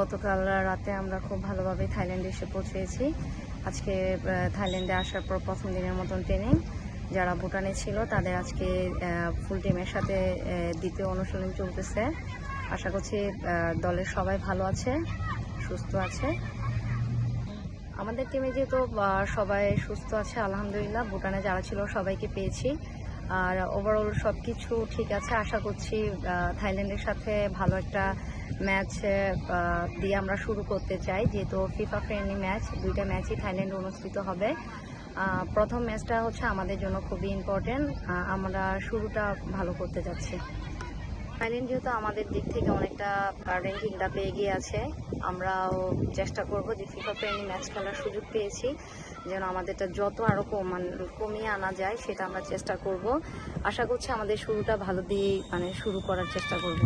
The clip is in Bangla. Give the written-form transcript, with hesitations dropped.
গতকাল রাতে আমরা খুব ভালোভাবে থাইল্যান্ডে এসে পৌঁছেছি। আজকে থাইল্যান্ডে আসার পর প্রথম দিনের মতন ট্রেনিং। যারা ভুটানে ছিল তাদের আজকে ফুল টিমের সাথে দ্বিতীয় অনুশীলন চলতেছে। আশা করছি দলের সবাই ভালো আছে, সুস্থ আছে। আমাদের টিমে যেহেতু সবাই সুস্থ আছে আলহামদুলিল্লাহ। ভুটানে যারা ছিল সবাইকে পেয়েছি, আর ওভারঅল সব কিছু ঠিক আছে। আশা করছি থাইল্যান্ডের সাথে ভালো একটা ম্যাচ দিয়ে আমরা শুরু করতে চাই, যেহেতু ফিফা ফ্রেন্ডলি ম্যাচ। দুইটা ম্যাচই থাইল্যান্ডে অনুষ্ঠিত হবে। প্রথম ম্যাচটা হচ্ছে আমাদের জন্য খুবই ইম্পর্টেন্ট। আমরা শুরুটা ভালো করতে যাচ্ছি। থাইল্যান্ড যেহেতু আমাদের দিক থেকে অনেকটা র্যাঙ্কিংটা পেয়ে গিয়ে আছে, আমরাও চেষ্টা করব যে ফিফা ফ্রেন্ডলি ম্যাচ খেলার সুযোগ পেয়েছি যেন আমাদেরটা যত আরও কমিয়ে আনা যায় সেটা আমরা চেষ্টা করব। আশা করছি আমাদের শুরুটা ভালো দিয়ে শুরু করার চেষ্টা করব।